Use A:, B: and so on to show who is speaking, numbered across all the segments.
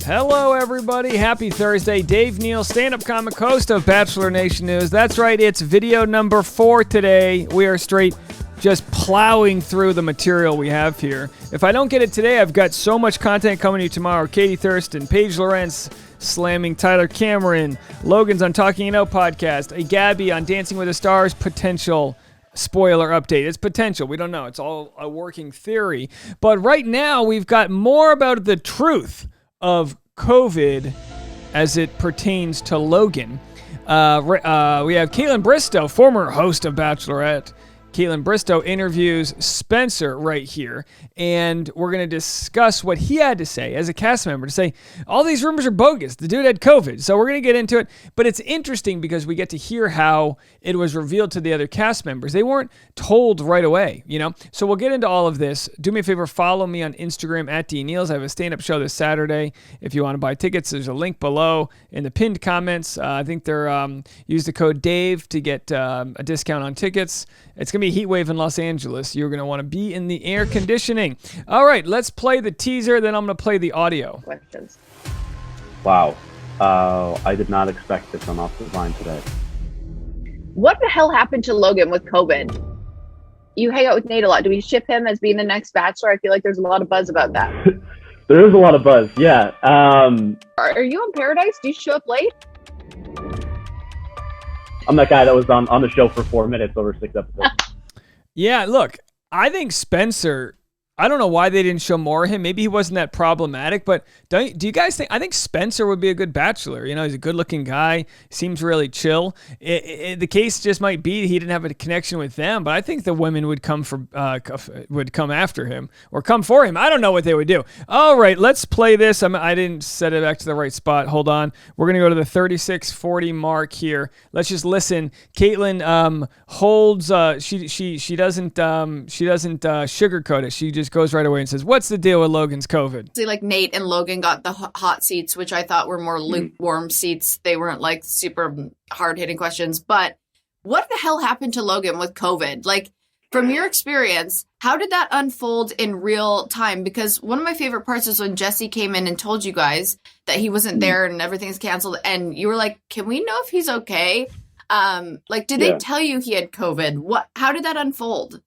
A: Hello, everybody. Happy Thursday. Dave Neal, stand-up comic, host of Bachelor Nation News. That's right. It's video number 4 today. We are straight just plowing through the material we have here. If I don't get it today, I've got so much content coming to you tomorrow. Katie Thurston, Paige Lawrence slamming Tyler Cameron, Logan's on Talking It Out podcast, a Gabby on Dancing with the Stars potential spoiler update. It's potential. We don't know. It's all a working theory. But right now, we've got more about the truth of COVID as it pertains to Logan. We have Kaitlyn Bristowe, former host of Bachelorette. Kaitlyn Bristowe interviews Spencer right here, and we're going to discuss what he had to say as a cast member to say, all these rumors are bogus. The dude had COVID. So we're going to get into it, but it's interesting because we get to hear how it was revealed to the other cast members. They weren't told right away, you know? So we'll get into all of this. Do me a favor, follow me on Instagram at DNeals. I have a stand-up show this Saturday. If you want to buy tickets, there's a link below in the pinned comments. I think they're use the code DAVE to get a discount on tickets. It's going to be a heat wave in Los Angeles. You're going to want to be in the air conditioning. All right, let's play the teaser, then I'm going to play the audio.
B: Questions.
C: Wow. I did not expect this on Off the Line today.
B: What the hell happened to Logan with COVID? You hang out with Nate a lot. Do we ship him as being the next Bachelor? I feel like there's a lot of buzz about that.
C: There is a lot of buzz, yeah.
B: Are you in Paradise? Do you show up late?
C: I'm that guy that was on the show for 4 minutes over 6 episodes.
A: Yeah, look, I think Spencer, I don't know why they didn't show more of him. Maybe he wasn't that problematic, but do you guys think, I think Spencer would be a good Bachelor. You know, he's a good looking guy, seems really chill. The case just might be he didn't have a connection with them, but I think the women would come after him or come for him. I don't know what they would do. All right, let's play this. I didn't set it back to the right spot. Hold on. We're going to go to the 36:40 mark here. Let's just listen. Kaitlyn holds, she doesn't sugarcoat it. She just goes right away and says, what's the deal with Logan's COVID?
D: Like Nate and Logan got the hot seats, which I thought were more lukewarm seats. They weren't like super hard-hitting questions. But what the hell happened to Logan with COVID? Like, from your experience, how did that unfold in real time? Because one of my favorite parts is when Jesse came in and told you guys that he wasn't there and everything's canceled. And you were like, can we know if he's okay? Did they tell you he had COVID? How did that unfold?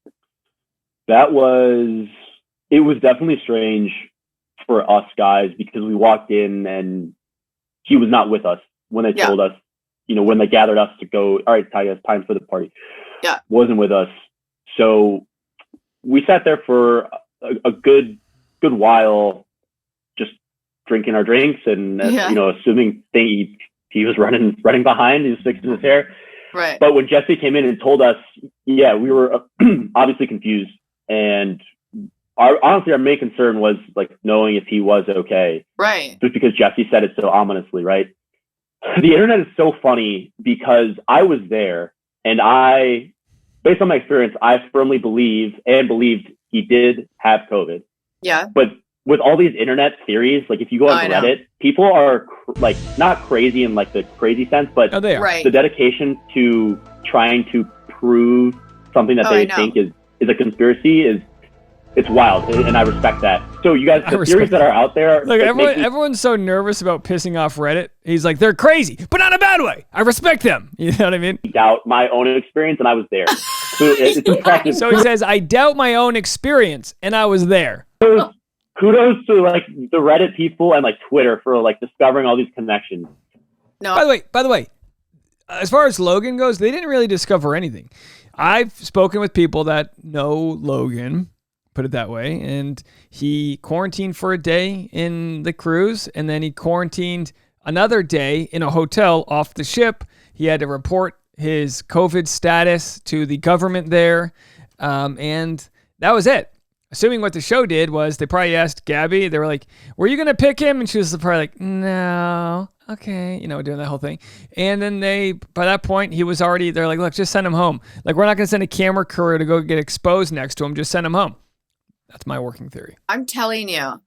C: It was definitely strange for us guys because we walked in and he was not with us when they told us, when they gathered us to go, all right, Ty, it's time for the party. Yeah. Wasn't with us. So we sat there for a good while, just drinking our drinks and, assuming he was running behind, he was fixing his hair.
D: Right.
C: But when Jesse came in and told us, we were obviously confused. And honestly, our main concern was like knowing if he was okay.
D: Right.
C: Just because Jesse said it so ominously, right? The internet is so funny because I was there and based on my experience, I firmly believed he did have COVID.
D: Yeah.
C: But with all these internet theories, like if you go on Reddit, people are like not crazy in like the crazy sense, but
A: they are.
D: Right.
C: The dedication to trying to prove something that they think is a conspiracy it's wild, and I respect that. So you guys, the theories that are out there...
A: Look, everyone's so nervous about pissing off Reddit. He's like, they're crazy, but not in a bad way. I respect them. You know what I mean?
C: I doubt my own experience, and I was there. So it's impressive.
A: So he says, I doubt my own experience, and I was there.
C: Kudos to like the Reddit people and like Twitter for like discovering all these connections.
D: No.
A: By the way, as far as Logan goes, they didn't really discover anything. I've spoken with people that know Logan, put it that way, and he quarantined for a day in the cruise, and then he quarantined another day in a hotel off the ship. He had to report his COVID status to the government there, and that was it. Assuming what the show did was they probably asked Gabby, they were like, were you going to pick him? And she was probably like, no, okay, doing that whole thing. And then by that point, they're like, look, just send him home. Like, we're not going to send a camera crew to go get exposed next to him. Just send him home. That's my working theory.
D: I'm telling you,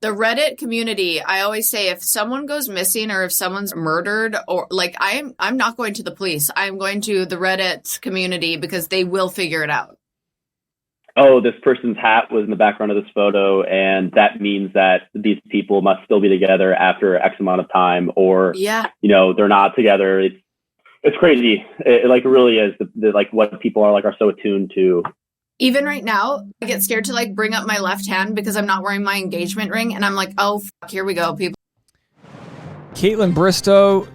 D: the Reddit community, I always say if someone goes missing or if someone's murdered or like I'm not going to the police. I'm going to the Reddit community because they will figure it out.
C: oh, this person's hat was in the background of this photo, and that means that these people must still be together after X amount of time, or, they're not together. It's crazy. It really is like what people are so attuned to.
D: Even right now, I get scared to like bring up my left hand because I'm not wearing my engagement ring. And I'm like, oh, here we go, people.
A: Kaitlyn Bristowe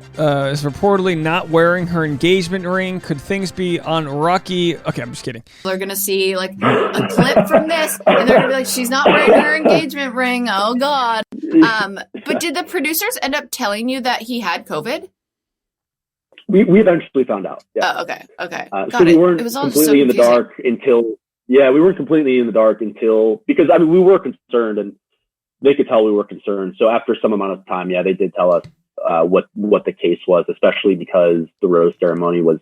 A: is reportedly not wearing her engagement ring. Could things be on rocky? Okay, I'm just kidding.
D: They're going to see like a clip from this, and they're going to be like, she's not wearing her engagement ring. Oh, God. But did the producers end up telling you that he had COVID?
C: We eventually found out. Yeah.
D: Oh, okay.
C: So we weren't completely in the dark until, we weren't completely in the dark until, because we were concerned, and they could tell we were concerned. So after some amount of time, they did tell us what the case was, especially because the rose ceremony was,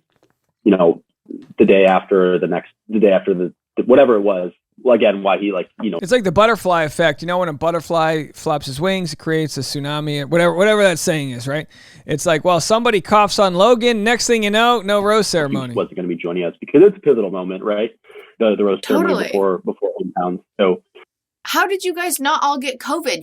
C: the day after the whatever it was. Again, why he
A: It's like the butterfly effect. When a butterfly flaps his wings, it creates a tsunami, whatever that saying is, right? It's like, well, somebody coughs on Logan. Next thing you know, no rose ceremony.
C: He wasn't going to be joining us because it's a pivotal moment, right? The rose ceremony before hometowns. So
D: how did you guys not all get COVID?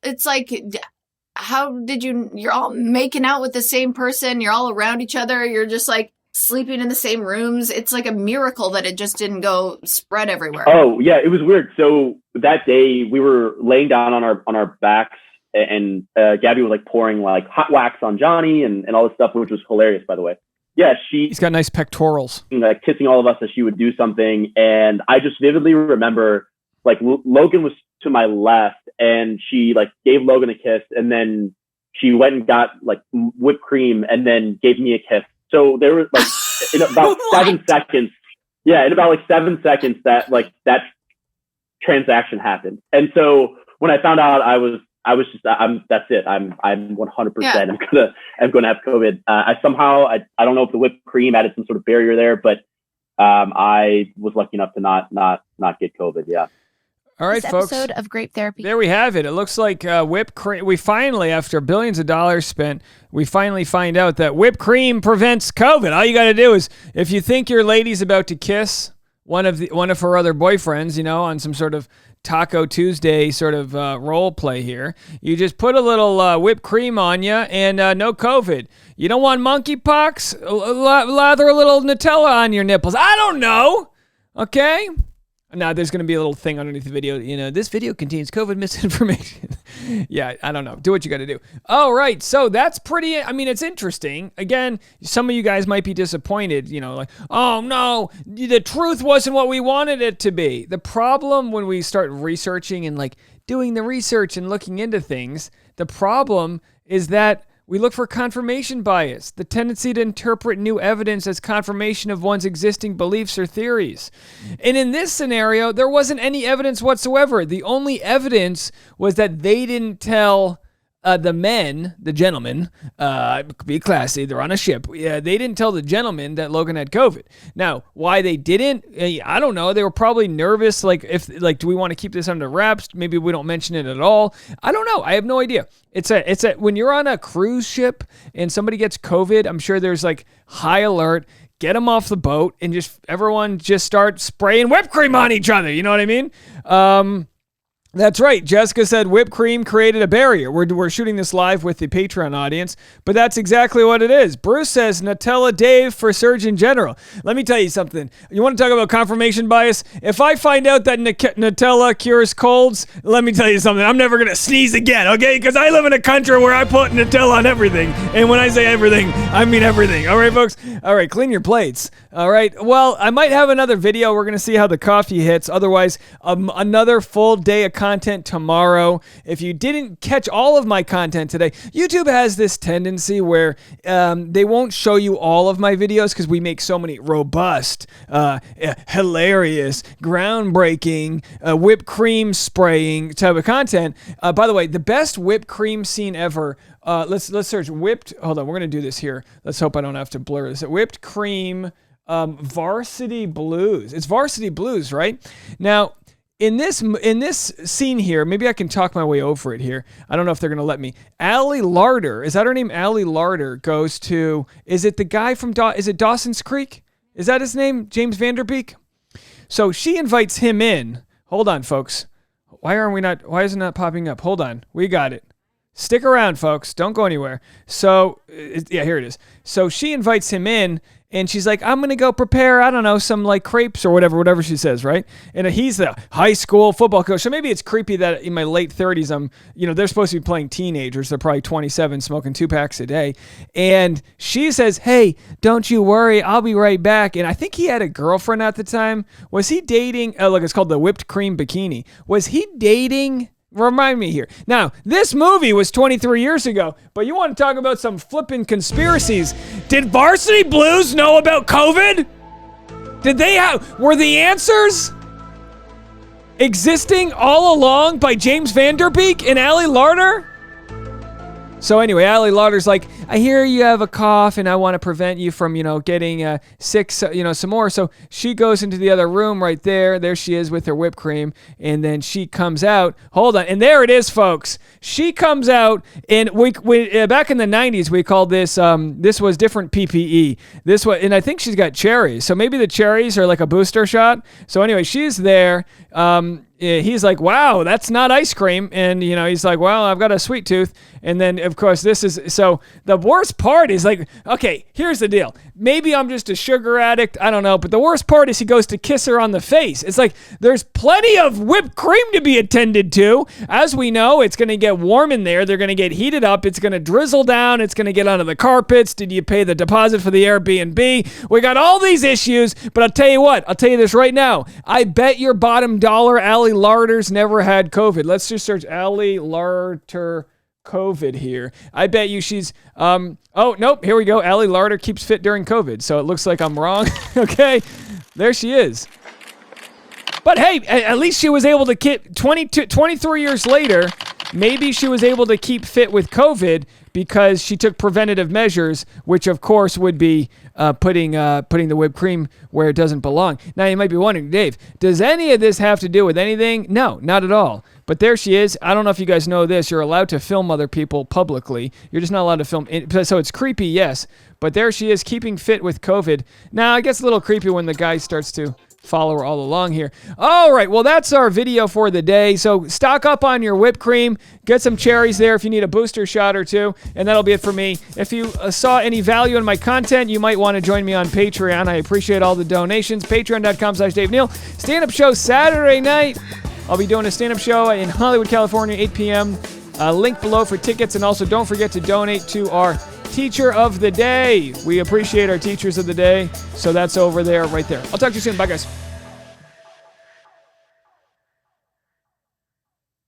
D: It's like, you're all making out with the same person. You're all around each other. You're just like sleeping in the same rooms. It's like a miracle that it just didn't go spread everywhere.
C: Oh yeah, it was weird. So that day we were laying down on our backs, and Gabby was like pouring like hot wax on Johnny and all this stuff, which was hilarious, by the way. Yeah,
A: he's got nice pectorals.
C: Like kissing all of us as she would do something, and I just vividly remember like Logan was to my left, and she like gave Logan a kiss, and then she went and got like whipped cream, and then gave me a kiss. So there was like in about 7 seconds. Yeah, in about like 7 seconds that transaction happened. And so when I found out, I was just, that's it. I'm 100%. I'm gonna have COVID. I don't know if the whipped cream added some sort of barrier there, but I was lucky enough to not get COVID. Yeah.
A: All right,
E: this
A: folks.
E: Episode of Grape Therapy.
A: There we have it. It looks like whipped cream. We finally, after billions of dollars spent, we finally find out that whipped cream prevents COVID. All you got to do is, if you think your lady's about to kiss one of her other boyfriends, on some sort of Taco Tuesday sort of role play here, you just put a little whipped cream on you, and no COVID. You don't want monkeypox? Lather a little Nutella on your nipples. I don't know. Okay. Now, there's going to be a little thing underneath the video. This video contains COVID misinformation. Yeah, I don't know. Do what you got to do. All right. So that's it's interesting. Again, some of you guys might be disappointed, like, oh, no, the truth wasn't what we wanted it to be. The problem when we start researching and like doing the research and looking into things, the problem is that we look for confirmation bias, the tendency to interpret new evidence as confirmation of one's existing beliefs or theories. And in this scenario, there wasn't any evidence whatsoever. The only evidence was that they didn't tell the gentlemen, be classy, they're on a ship. Yeah, they didn't tell the gentleman that Logan had COVID. Now, why they didn't, I don't know. They were probably nervous. Do we want to keep this under wraps? Maybe we don't mention it at all. I don't know. I have no idea. When you're on a cruise ship and somebody gets COVID, I'm sure there's like high alert. Get them off the boat and everyone just start spraying whipped cream on each other. You know what I mean? That's right. Jessica said whipped cream created a barrier. We're shooting this live with the Patreon audience, but that's exactly what it is. Bruce says Nutella Dave for Surgeon General. Let me tell you something. You want to talk about confirmation bias? If I find out that Nutella cures colds, let me tell you something. I'm never going to sneeze again, okay? Because I live in a country where I put Nutella on everything. And when I say everything, I mean everything. All right, folks? All right, clean your plates. All right. Well, I might have another video. We're going to see how the coffee hits. Otherwise, another full day of content tomorrow. If you didn't catch all of my content today, YouTube has this tendency where they won't show you all of my videos because we make so many robust, hilarious, groundbreaking, whipped cream spraying type of content. By the way, the best whipped cream scene ever. Let's search whipped. Hold on, we're gonna do this here. Let's hope I don't have to blur this. Whipped cream, Varsity Blues. It's Varsity Blues, right? Now, in this scene here, maybe I can talk my way over it here. I don't know if they're going to let me. Allie Larder, is that her name? Allie Larder goes to, is it the guy from, is it Dawson's Creek? Is that his name? James Vanderbeek? So she invites him in. Hold on, folks. Why isn't that popping up? Hold on. We got it. Stick around, folks. Don't go anywhere. So, here it is. So she invites him in, and she's like, I'm going to go prepare, I don't know, some like crepes or whatever she says, right? And he's the high school football coach. So maybe it's creepy that in my late 30s, they're supposed to be playing teenagers. They're probably 27, smoking 2 packs a day. And she says, hey, don't you worry. I'll be right back. And I think he had a girlfriend at the time. Was he dating? Look, it's called the Whipped Cream Bikini. Was he dating? Remind me here. Now, this movie was 23 years ago, but you want to talk about some flipping conspiracies. Did Varsity Blues know about COVID? Were the answers existing all along by James Van Der Beek and Allie Larder? So anyway, Allie Larder's like, I hear you have a cough and I want to prevent you from, getting sick, some more. So she goes into the other room right there. There she is with her whipped cream. And then she comes out. Hold on. And there it is, folks. She comes out, and we back in the 90s, we called this, this was different PPE. And I think she's got cherries. So maybe the cherries are like a booster shot. So anyway, she's there. He's like, wow, that's not ice cream. And, he's like, well, I've got a sweet tooth. And then, of course, so the worst part is like, okay, here's the deal. Maybe I'm just a sugar addict. I don't know. But the worst part is he goes to kiss her on the face. It's like, there's plenty of whipped cream to be attended to. As we know, it's going to get warm in there. They're going to get heated up. It's going to drizzle down. It's going to get onto the carpets. Did you pay the deposit for the Airbnb? We got all these issues. But I'll tell you what. I'll tell you this right now. I bet your bottom dollar Allie Larder's never had COVID. Let's just search Allie Larder COVID here. I bet you she's, oh, nope, here we go. Allie Larder keeps fit during COVID. So it looks like I'm wrong. Okay, there she is. But hey, at least she was able to keep, 23 years later, maybe she was able to keep fit with COVID because she took preventative measures, which of course would be putting the whipped cream where it doesn't belong. Now you might be wondering, Dave, does any of this have to do with anything? No, not at all. But there she is. I don't know if you guys know this. You're allowed to film other people publicly. You're just not allowed to film. So it's creepy, yes. But there she is, keeping fit with COVID. Now, it gets a little creepy when the guy starts to follow her all along here. All right, well, that's our video for the day. So stock up on your whipped cream. Get some cherries there if you need a booster shot or two. And that'll be it for me. If you saw any value in my content, you might want to join me on Patreon. I appreciate all the donations. Patreon.com/Dave Neal. Stand-up show Saturday night. I'll be doing a stand-up show in Hollywood, California, 8 p.m. Link below for tickets. And also don't forget to donate to our Teacher of the Day. We appreciate our Teachers of the Day. So that's over there, right there. I'll talk to you soon. Bye, guys.